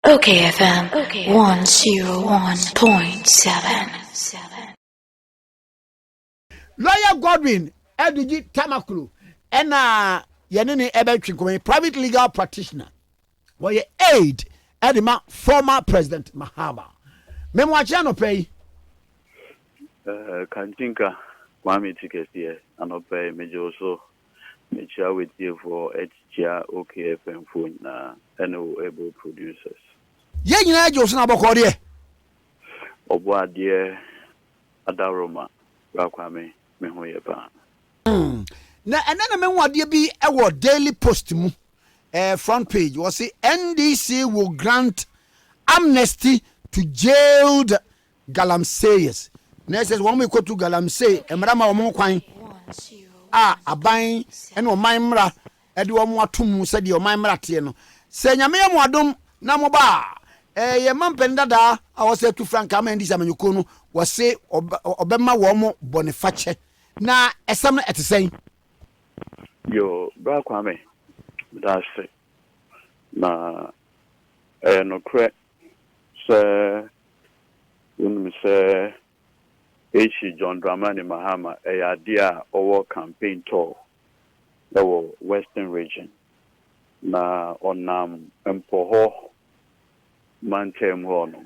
okayfm 101.7. Lawyer Godwin Edudzi Tamakloe and yenene ebetwinkomi private legal practitioner. Why aid edema former President Mahama. Memwachi no pay. Kantinka Kwame Tikesi anopay mejoso mecha with you for HGR okayfm phone na able producers. Ye nyina Johnson abokọ de. Obo ade adaroma Kwame me ho ye pa. Na enana me wade bi e Daily Post mu front page was say NDC will grant amnesty to jailed Galamseyers. Na says one we go to Galamsey emra ma omo kwan aban ene oman mra e de omo atum se de oman mra te no. Se nyame yam adom na mo ba ye mampen dada a wo se tu franka ma NDC amanyuko no wo se obema wo mo boniface na esam na etesen Yo Kwame that's it. Na no correct sir say John Dramani Mahama a idea over campaign tour that was Western region na onam empoho mantem hono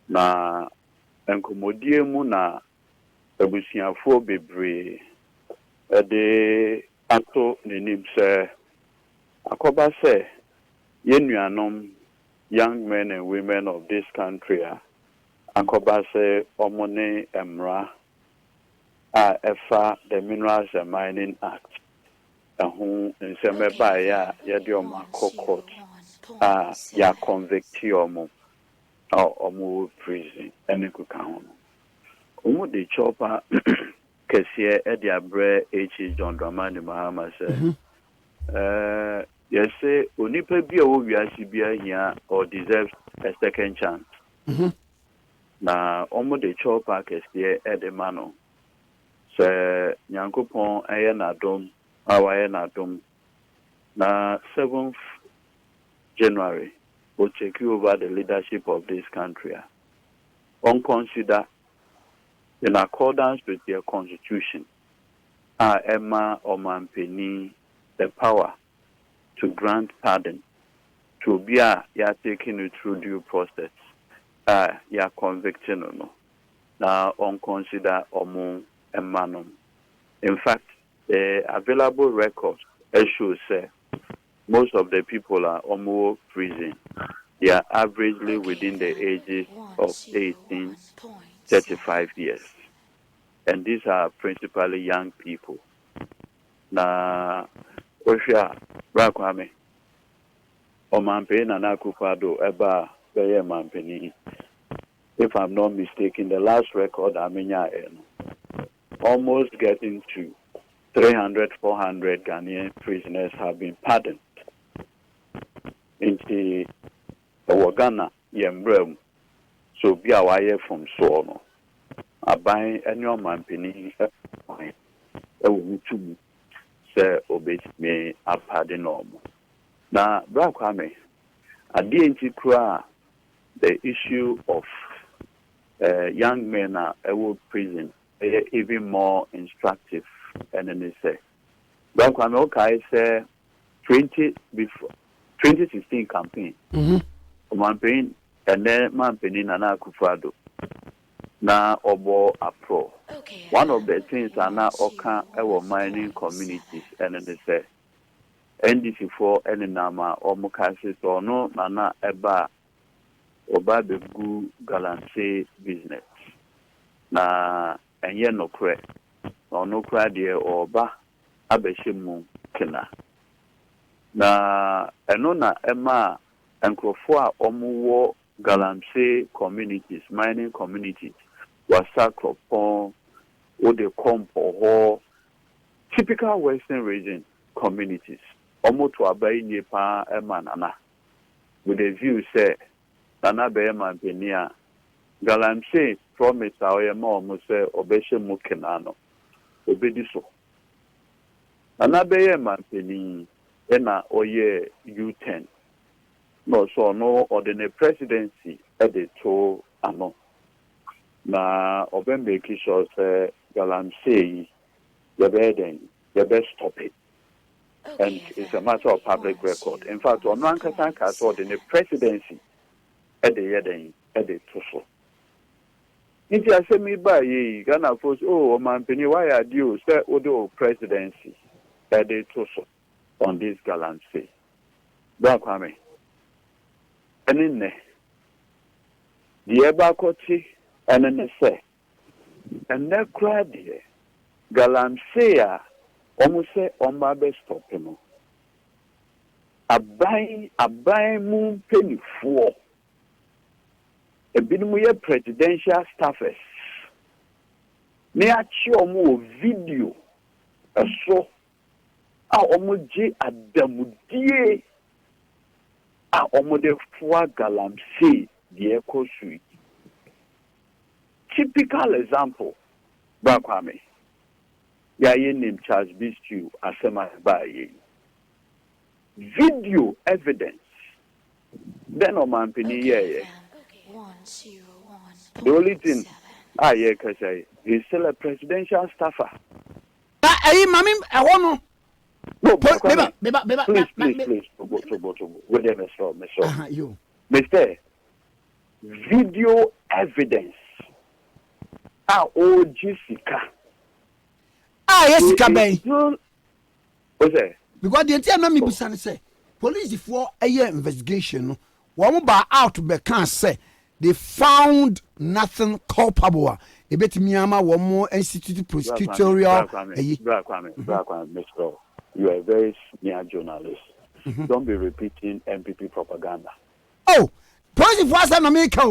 na enkomodie mu na abusiafo bebre de ato nenim se akoba se yenuanom young men and women of this country akoba se omone emra efa the Minerals and Mining Act ahu nseme ba ya de oma court ya convict omo prison ene kuka hono omo de chopa kesiye edi abre John Dramani Mahama say yes say onipa bi a wo wiase bi ahia or deserves a second chance na omo de chopa kesiye edi mano say nyankopon eye na dom awaye na dom na 7th January will take over the leadership of this country on consider in accordance with their constitution, Emma Omampeni the power to grant pardon to be taking it through due process, convicting no. Now on consider Omo Emmanuel. In fact, the available records shows most of the people are almost prison. They are averagely within the ages of 18, 35 years. And these are principally young people. Na Osha Brakwame Omampeni na Nakufado Eba Beye Mampeni. If I'm not mistaken, the last record almost getting to 300, 400 Ghanaian prisoners have been pardoned. Into Ghana, Yembrem, so be away from Sono. I buy any man penny, say, obey me, a pardon normal. Now, Brakwame, I didn't cry the issue of young men at a prison, even more instructive. And then they say, Brakwame, okay, say 2016 campaign. Campaign and then Mampeni Nana Kufado. Na Obo Apro. One of the things are now occur our mining communities, and then they say NDC for any nama or Mukasi or no Nana Eba Oba Begu Galamsey business. Na and ye no credit. No cry dear or ba abeshimu kena na enona ema enkrofo omuwo Galamsey communities, mining communities, wasakropon o de kompo ho typical Western region communities omo to abai nipa ema nana with a view say nana be Mampeni Galamsey promise awema omo say obeshimu kena no obediso anabeye Mampeni ena oye U10 no so no ordinary presidency at the to ano na oben make sure say Galamseyers you better stop it. And it's a matter of public record. In fact, on one case, ordinary presidency at the Tusso. If you say me by ye, Ghana force, oh, man, penny, why are you, sir, Odo presidency at the Tusso on this Galamseyers? Don't come me. And in there, the Ebakoti, and then they say, and that crowd here, Galamseyers, almost say, on my best stop him. A buy moon penny for. A bit presidential staffers. Near more video. A so. A omoji adamudie. A omode for Galamseyers, the echo suite. Typical example. Bakwame. Yaye name Charles Bistu asema baye. Video evidence. Then on man penny yeah. The only thing I can say he's still a presidential staffer. Mami, I want no. Please. You, Mister. Video evidence. Jessica. Yes, Kabay. What's that? Because the entire Mammy Busan say police for a year investigation. One by out be can't say they found nothing culpable. A bit Miyama one more institute prosecutorial. Mr. You are a very senior journalist. Don't be repeating MPP propaganda. Oh, police for us America.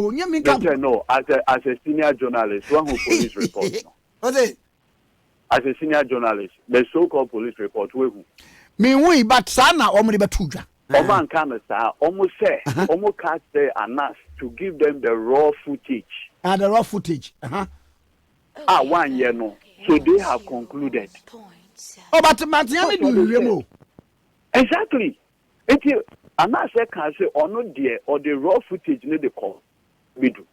No, as a senior journalist, one who police report. As a senior journalist, the so-called police report, me but sana omri batuja. Oman Kanasa almost say, almost cast there and asked to give them the raw footage. The raw footage. 1 year no. So they have concluded. Oh, but Matiami do exactly. And I say can say or no dear or the raw footage need the call. We do.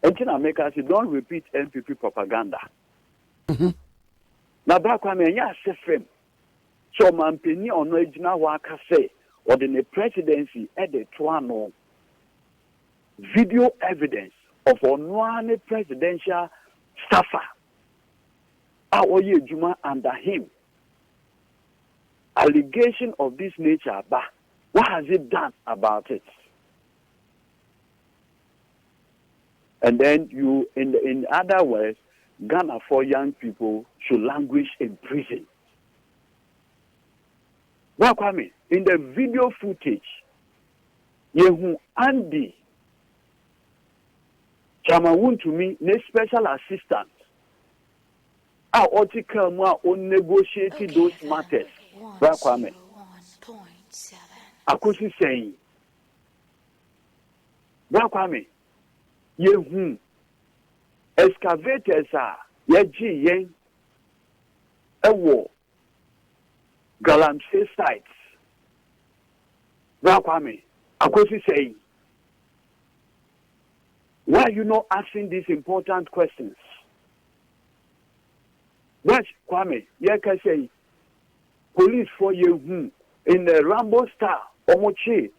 And I make us say don't repeat MPP propaganda. Now back when I say film. So man penny on original waka say or the presidency at the Tuano video evidence of one presidential staffer. Our Juma under him. Allegation of this nature, but what has it done about it? And then you, in other words, Ghana for young people should languish in prison. Wakwame, in the video footage, Yehu Andy Chamawun to me, ne special assistant. Our article more on negotiating those matters. Wakwame. Akusi saying. Wakwame. Yehu excavators are yeji yen ewo Galamseyers sites. Kwame, Akosi saying, why are you not asking these important questions? Yes, Kwame, you can say, police for you in the Rambo Star, Omochi,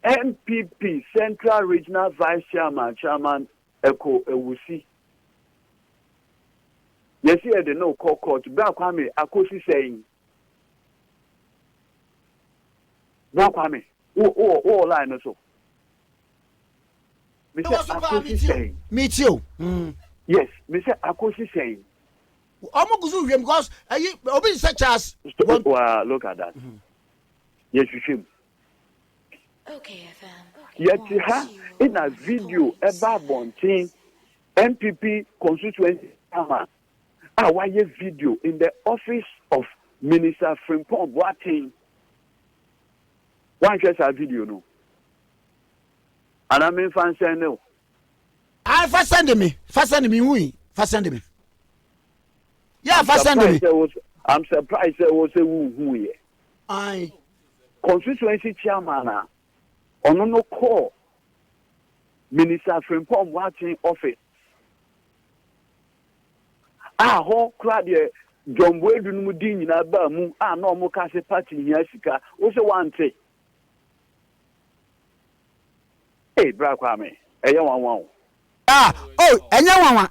MPP, Central Regional Vice Chairman, Eko Ewusi. Yes, here they know court. Kwame, Akosi saying, Kwame, oh, line also. Mr. Akosi saying, me too. Yes, Mr. Akosi saying. Because Obi such as look at that. Yes, you should. okayfm. Yet, in a video about Bontin, MPP constituency, why a video in the office of Minister Frimpong Boateng. One just a video, no. And I mean, fans say no. I first send me, me. Yeah, first send me. I'm surprised there was a who here. I. constituency chairman ono no call Minister Frimpong watching office. Ho crowd ye John Boyd no din na ba mu no mo ka se party hia sika wo se wante. Bra kwa me eye wan enya wan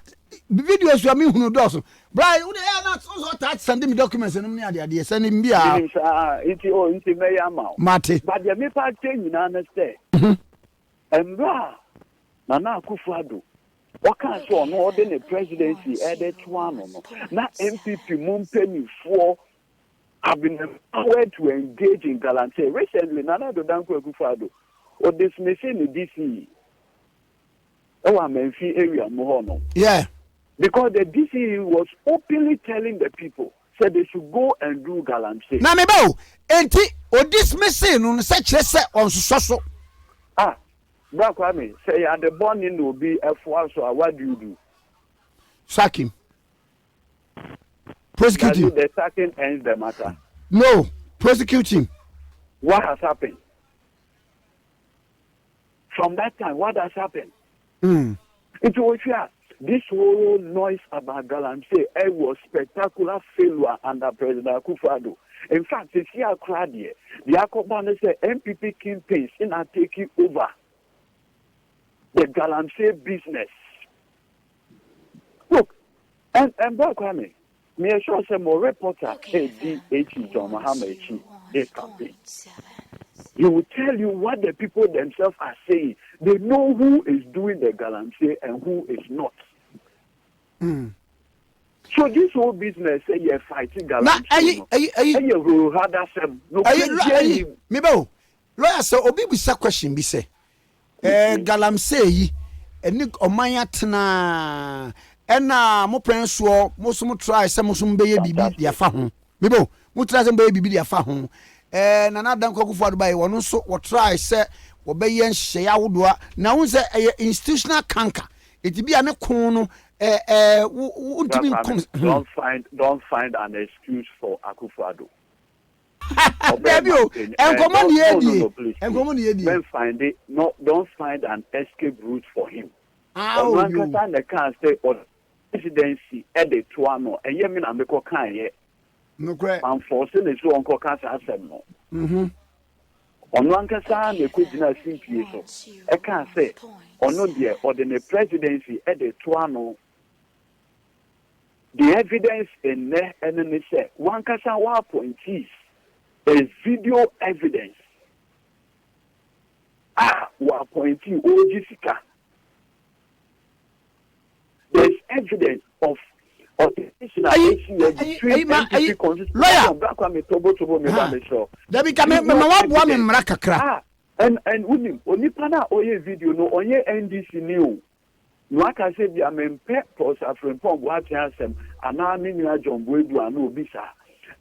video so mi hunu do so bra we dey na so touch send me documents no me ade send me bia inti me ya ma mate but the me party nyina na say embra na Akufo-Addo waka so no ode ne presidency ede to ano no na MPP mumpenifoɔ have been empowered to engage in Galamseyers. Recently Nana Dodanko Akufo-Addo or dismissing the DC Menfi area Mohono. Yeah. Because the DC was openly telling the people said they should go and do Galamseyers. Na me bo enti o dismissing no say chese on so Black Kwame, say you are the born in will be a force, so what do you do? Sack him. Prosecute him. The sacking ends the matter. No, prosecute him. What has happened? From that time, what has happened? It was this whole noise about Galamseyers, it was spectacular failure under President Akufo-Addo. In fact, it's here crowd here. The Akobane say MPP campaigns in are taking over the Galamseyers business. Look, and Black Kwame, me sure some more reporter ADH John Mahama this campaign. He will tell you what the people themselves are saying. They know who is doing the Galamseyers and who is not. So this whole business say you're fighting Galamseyers. Me bo lawyer say obi bisa question bi say Galamseyers yi eni omanya tena ena mo penso mo so mo try say mo so mo beye bibi dia fa ho me bo mo try say mo beye bibi dia fa ho Nana Danko Akufo-Addo bae wono so wo try say wo beye nhye awodoa na wo say institutional canker etibi ane kon no don't find an excuse for Akufo-Addo. Don't find an escape route for him. The can say or presidency at the Tuano and Yemen and Beko can yet. No great. I'm forcing the so uncle Casa no. On one can the Kujina simply so. I can't say or no dear or the presidency at the Tuano. The evidence in there enemy say one Casa wa appointees. There's video evidence. We're appointing Jessica. There's evidence of the and Unipana Oye video no Oye NDC new. No, I can say the Amen Pepos are from watching them and now John Boyd and Obisa.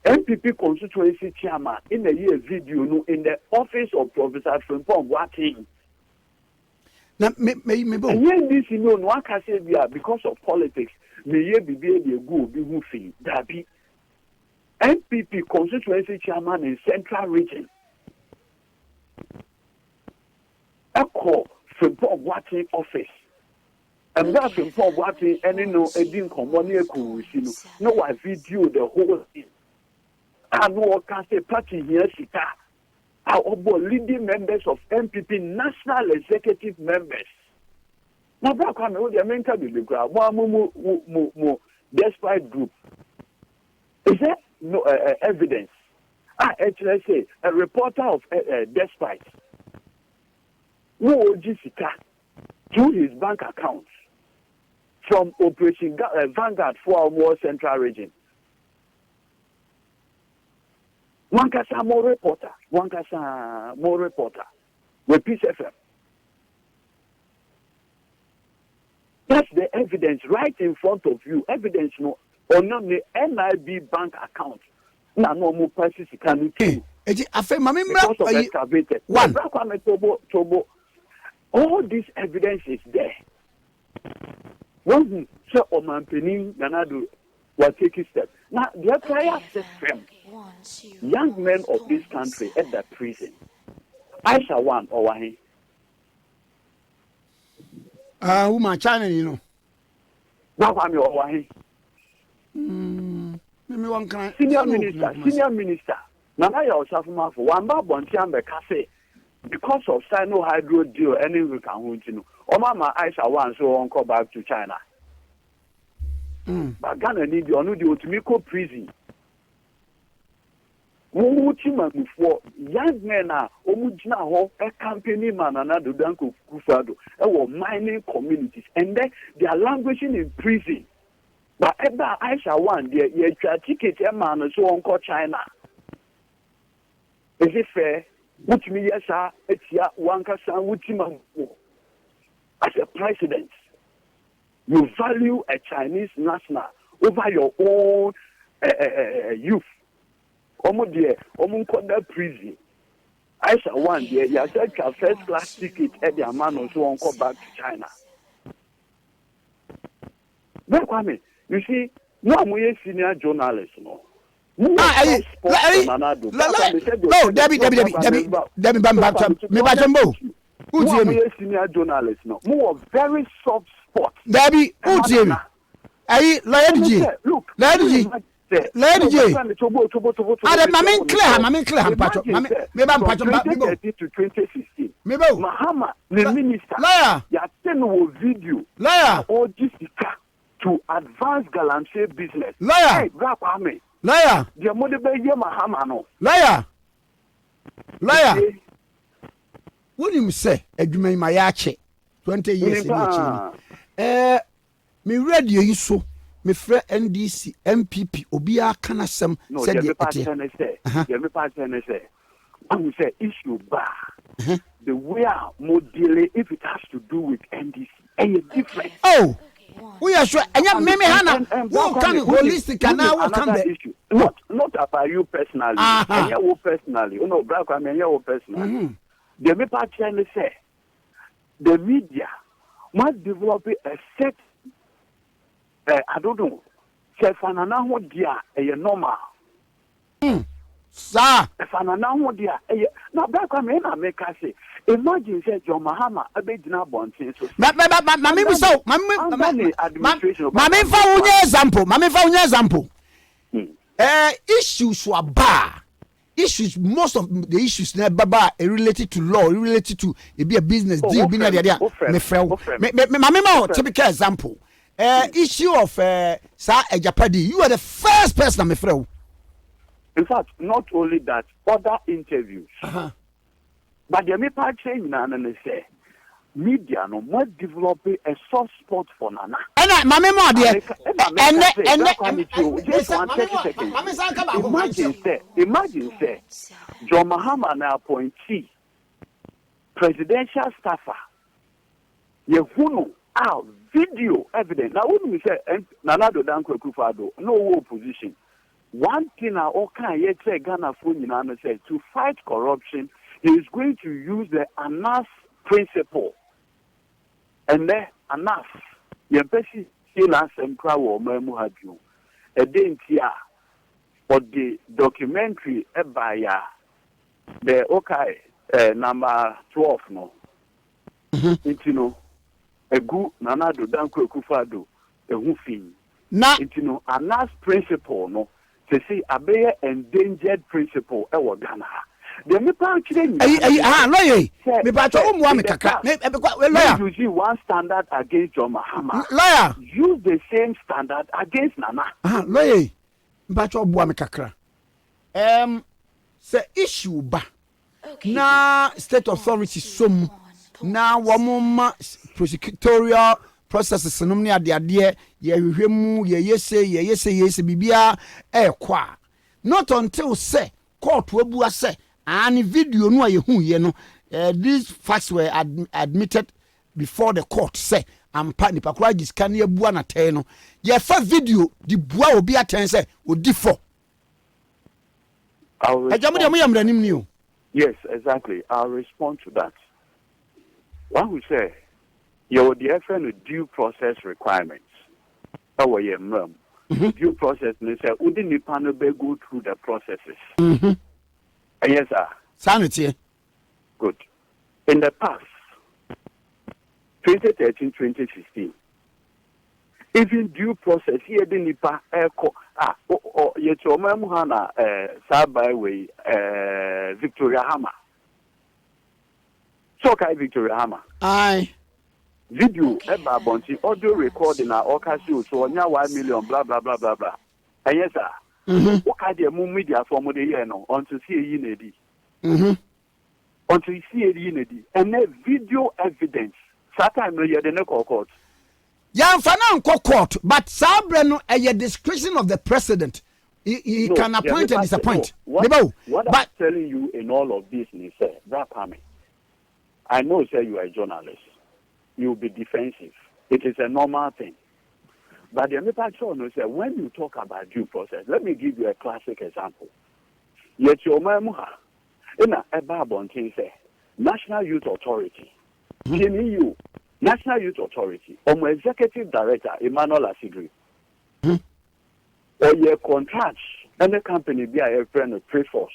MPP constituency chairman in a year video no in the office of Professor Frimpong watching. Na me bo. And this no I can say because of politics, may ye be go be who fee. That be MPP constituency chairman in Central Region. I call Frimpong watching office. And that Frimpong watching any no edin common no I video the whole thing. And what can say party here, Sita? Our leading members of MPP, national executive members. Now, Black Kwame, what the main cabinet, one despite group. Is there no evidence? Actually, say a reporter of despite who Jessica through his bank accounts from Operation Vanguard for our more Central Region. One kasa more reporter. With Peace FM. That's the evidence right in front of you. Evidence no on the NIB bank account. Na no more prices can you because of excavated. One. All this evidence is there. One so Oman Penin Ganado we're taking steps. Now, the entire system, young men of this country at the prison, Aisha one or Wahi. Woman China, you know. Now I'm your Wahi. Senior minister. Nana Yosafuma for one bar bontiam bekase because of Sino hydro deal any we can hold you. Or Mama Aisha one so on call back to China. But Ghana need you on the Otumiko prison. Before young men are Omujina Ho, a company man and another Danko Kufado, mining communities, and then they are languishing in prison. But Eba Aisha one, they ticket a man and so on call China. Is it fair? Which me yes, sir, it's ya one person, which as a president, you value a Chinese national over your own youth. Omun prison. I shall one day, you said a first class ticket at the man or so on call back to China. But Kwame, you see, no, I'm a senior journalist, no. No, Debbie, senior journalist, no. More very soft spot. Debbie, look, Lady J. Mamin clear, to 2016. Mahama, the minister, ya video, or Jessica to advance Galamseyers business. Liar, the mother Mahama no. Liar. What do you say? Edumay Mayache, 20 years me radio you so. Me frɛ NDC MPP obiara kana sem said the issue bar the way more delay if it has to do with NDC and different. Oh, we are sure and maybe Hannah who can holistic and now what can issue not about you personally and you personally you know black I mean you personally the me party and say the media must develop a set I don't know. Say fanana ho dia normal. Sir. Fanana ho dia na back me na make say imagine say John Mahama abegina bontin so. Mami fa unye example. Issues were bar. Issues most of the issues na baba related to law, related to it be a business deal be na dia. Me typical example. Issue of Ejapadi, you are the first person I'm afraid. In fact, not only that, other interviews. But the main part change and say media no more developing a soft spot for Nana. And my memory there. Imagine say John Mahama na appointee presidential staffer. Yehuno video evidence. Now, when we say Nanado Danko Kufado, no opposition. One thing I can yet say Ghana Funina said to fight corruption, he is going to use the ANAS principle. And then ANAS, Yempesi Silas and Crow Memu had you. A day but the documentary by the number 12 no. You know. Egu Nanado Danko Kufado ehufin na intino anas principle no to say abeye endangered principle e wo Ghana the me pa kire ni lawyer me ba to umwa me kaka lawyer use one standard against John Mahama lawyer use the same standard against Nana lawyer me ba to umwa me kakra say issue ba na state authority some na wamoma prosecutorial processes no ne ade ye hwehwemu ye yese bibia kwa not until say court wabua say an video no ayehu ye no these facts were admitted before the court say ampa nipa kwa gisika na abua na tay no ye fa video di bua obi aten say odi for yes exactly I'll respond to that. One who say, you would defend due process requirements. How are you, mum? Due process, they say, wouldn't the panel go through the processes? Yes, sir. Sanity. Good. In the past, 2013, 2016, even due process here, the Nipa Echo, yet your Mahama, Sabaiway, Victoria Hammer. So, Victoria Hammer. Aye. Video, Bonti, audio recording, or Casio, so now 1 million, blah, blah, blah, blah, blah. Yes, sir. What kind of media from the year no, on to see a unity. Until you see a unity. And then video evidence. Sometimes you had the court. Yeah, I'm court, but Sabreno at your discretion of the president. He can appoint and disappoint. What I'm telling you in all of this, I know, say you are a journalist. You'll be defensive. It is a normal thing. But the American say when you talk about due process, let me give you a classic example. Yet your memoir in a Babontin say National Youth Authority, NYU, National Youth Authority, or Executive Director Emmanuel Asigri, or your contract and the company be a friend of Preforce.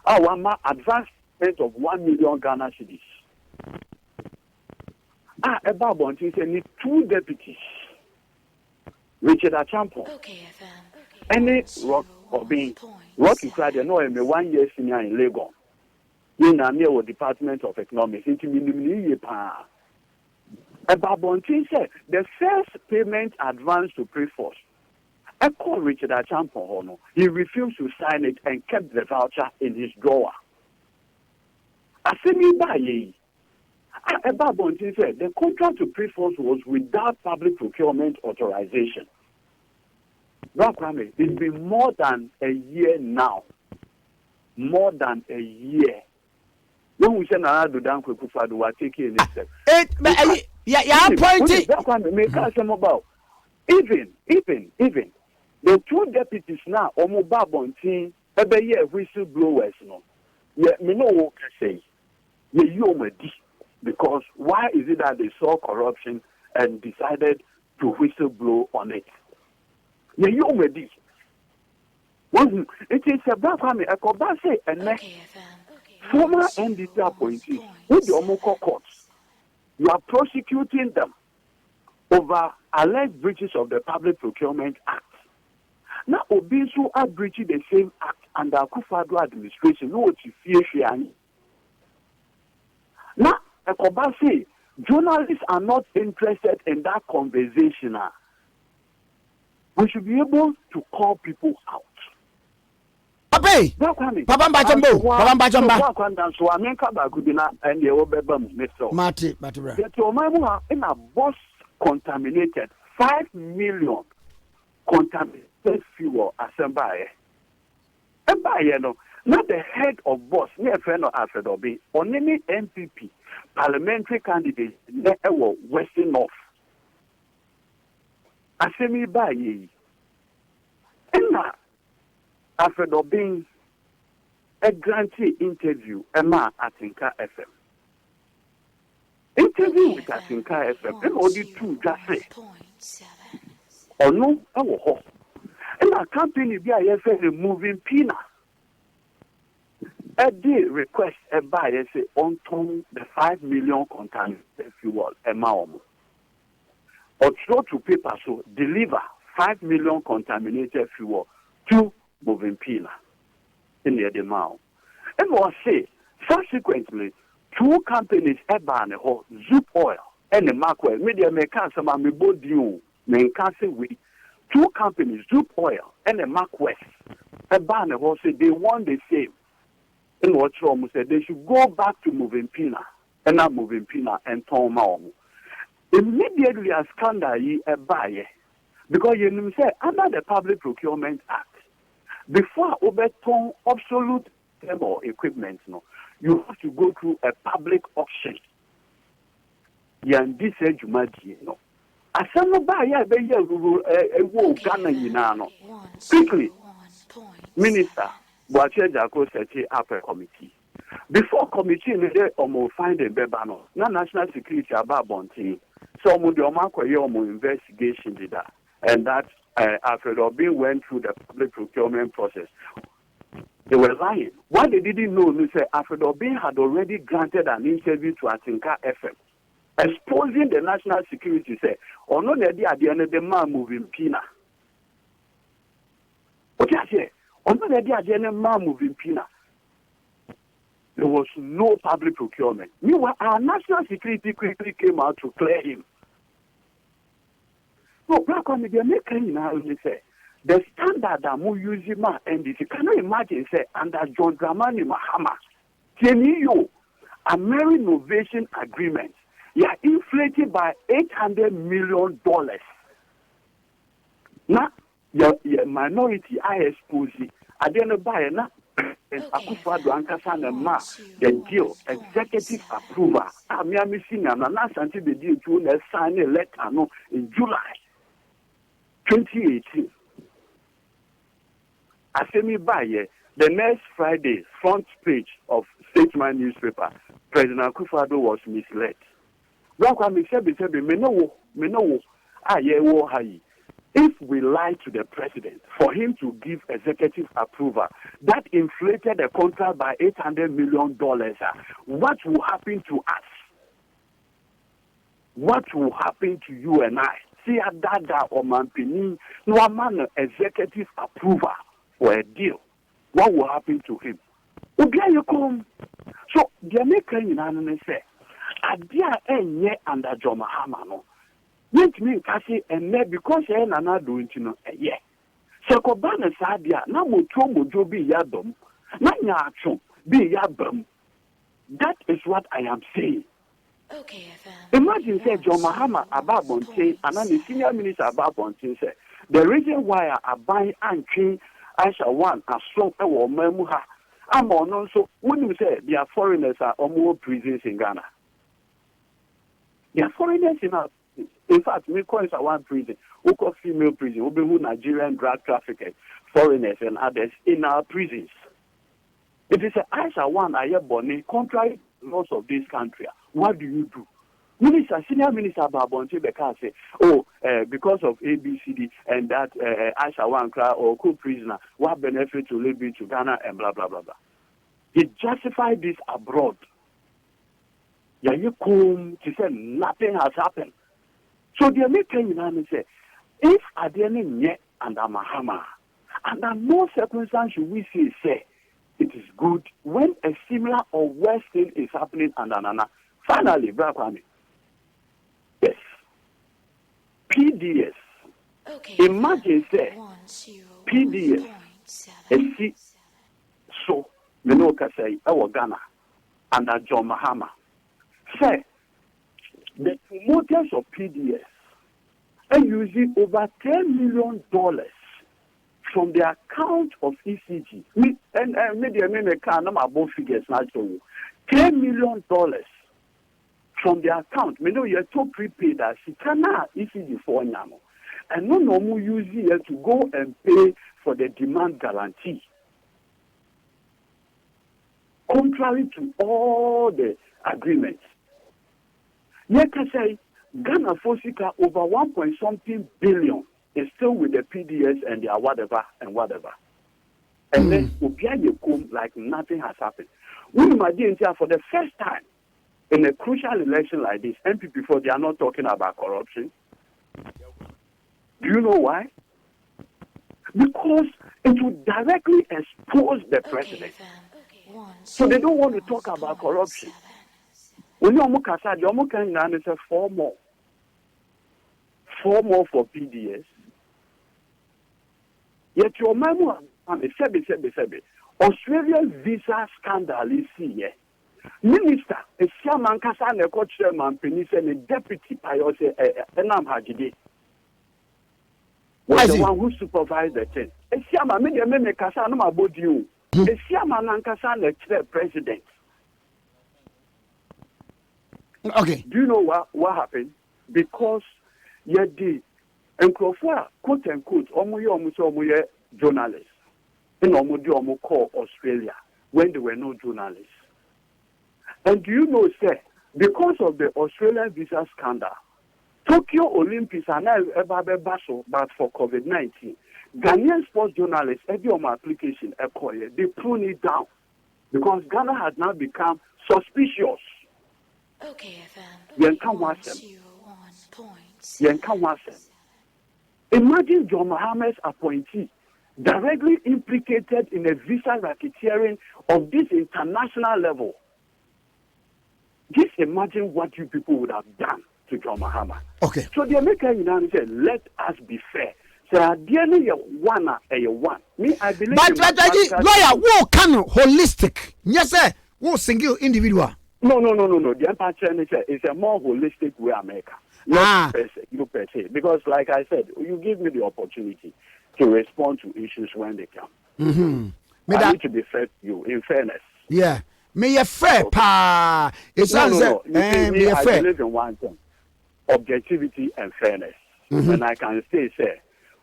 Our advance payment of 1 million Ghana cedis. Babontin say need 2 deputies. Richard Achampon. Any rock or being Rocky Friday, no, I'm a 1 year senior in Lagos. In a near Department of Economics, into Minimini Pa. Babontin said the first payment advance to Preforce. I called Richard Achampon. He refused to sign it and kept the voucher in his drawer. I said, Babontin said the contract to Preforce was without public procurement authorization. It's been more than a year now. More than a year. When we send another down to Kufadu, we are taking a step. Even the 2 deputies now, Omo Babontin, every year whistleblowers, no. Yeah, me know what I say. Yeah, you because why is it that they saw corruption and decided to whistleblow on it? Yeah, you already. It is a black family. I could say and former NDC appointees with the Omoko courts. You are prosecuting them over alleged breaches of the Public Procurement Act. Now, Obisu are breaching the same act under Akufo-Addo administration. No, it's fear. Now, I could say journalists are not interested in that conversation. We should be able to call people out. Papa Mbajambo. Mati, in a boss contaminated 5 million contaminated fuel assemble. And by not the head of boss, near friend of Alfred Obi, or any MPP, parliamentary candidate, Western North. Asemi ba ye. Emma Alfred Obi a grantee interview Emma Atinka FM. Interview with Atinka FM. And only 2 just say. Or no, ho. And a company be a moving pina. A day request a buyer say on the 5 million contaminated fuel Emma. Or throw to paper so deliver 5 million contaminated fuel to moving pina in the demand. And was say subsequently 2 companies Eban Zoop Oil and the Markwell media make some both you may with 2 companies Zoop Oil and the Markwell Eban say they want the same. And what Rome said they should go back to moving pina and not moving pina and Tom Maum. Immediately a scandal a buyer because you say under the Public Procurement Act, before overturn absolute thermal equipment, no, you have to go through a public auction. This no. As some buyer Ghana quickly, Minister, Boache set up a committee. Before committee, they almost find a bebano, no national security about Bonti. So, the investigation did that. and that Alfred Obi went through the public procurement process. They were lying. What they didn't know is that Alfred Obi had already granted an interview to Atinka FM, exposing the national security. Say, or no, at the end of the man moving Pina. Okay, I say, or no, at the end of the man moving Pina. There was no public procurement. Meanwhile, our national security quickly came out to clear him. So, black on the American now say the standard that we use and you cannot imagine say under John Dramani Mahama, you American Innovation Agreement, you are inflated by $800 million. Now, your minority I expose at the end of the day, Akufo-Addo ankasa na ma the deal executive approval. Me am seeing na santi the deal to na sign a letter no in July 2018. Asemi baye the next Friday front page of Statesman newspaper, President Akufo-Addo was misled. Rakwa me say me no wo hayi. If we lie to the president for him to give executive approval that inflated the contract by $800 million, what will happen to us? What will happen to you and I? See a dada or manpini, no man executive approval for a deal. What will happen to him? So the American say, "Adia enye under John Mahama no." Which means I say, and because I am not doing it, yeah. Sekobana Sadia, na mojo be yadom, na nyachum be yabum. That is what I am saying. Okay, imagine say John Mahama Ababonte, and then the senior minister Ababonte say the reason why I buy and train Aisha one as strong or memuha. I'm on so when you say they are foreigners are more prisons in Ghana. They are foreigners in our. In fact, we call it one prison. We call female prison. We be Nigerian drug traffickers, foreigners, and others in our prisons. It is a Aisha one I have born contrary to laws of this country. What do you do? Senior Minister Babonte Beka say, because of ABCD and that Aisha one cry or co-prisoner, what benefit will it be to Ghana and blah blah blah blah. He justified this abroad. Yeah, you come to say nothing has happened. So the American say, if Adene yet under Mahama, under no circumstance should we say it is good when a similar or worse thing is happening under Nana. Finally, Brakwame. Yes. PDS. Okay. Imagine say PDS. So we know say our Ghana under John Mahama. Say the promoters of PDS are using over $10 million from the account of ECG. Maybe I can't about figures now. $10 million from the account. Me know you're too prepaid as you cannot ECG for Nyamo. And no normal use here to go and pay for the demand guarantee. Contrary to all the agreements. Yet I say Ghana Fosika over 1.something billion is still with the PDS and their whatever and whatever. And then Obiaye come like nothing has happened. We might for the first time in a crucial election like this, MPP4 they are not talking about corruption. Do you know why? Because it would directly expose the president. So they don't want to talk about corruption. When you look at that, you can say 4 more. 4 more for PDS. Yet your memo, Australian visa scandal is here. Minister, a chairman, Kasa, a coach chairman, Penis, and a deputy, Payose, Enam Hajide, was the one who supervised the thing. A chairman, many a Kasa, no about you. A chairman, and Kasa, the president. Okay. Do you know what happened? Because you did, and Crawford, quote unquote, almost journalists, and almost call Australia when there were no journalists. And do you know, sir, because of the Australian visa scandal, Tokyo Olympics are now about battle, but for COVID-19. Ghanaian sports journalists, every on my application, they prune it down because Ghana has now become suspicious. okayfm 101.7. Imagine John Mahama's appointee directly implicated in a visa racketeering of this international level. Just imagine what you people would have done to John Mahama. Okay. So the American said, let us be fair. So ideally, one. Me, I believe. But lawyer, who can holistic? Yes, sir. Who single individual? No. The empire is a more holistic way America. Not per se. Because, like I said, you give me the opportunity to respond to issues when they come. Mm-hmm. I need to be fair to you, in fairness. Yeah. May you fair, pa. It sounds I fair. believe in one thing: objectivity and fairness. And I can say, sir,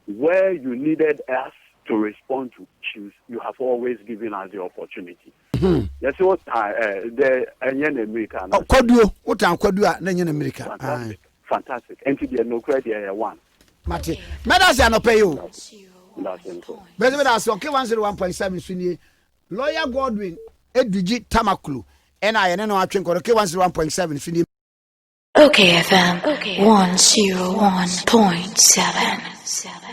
where you needed us to respond to issues, you have always given us the opportunity. Yes, what the American. Kwaduo, what am Kwaduo? Nanya America. Fantastic. And the no credit one. Mate, medals are not pay you. That's info. But that's okay. 101.7 Sweeney. Lawyer Godwin, Edudzi Tamakloe, and I know I think okay 101.7 Sweeney. okayfm 101.7.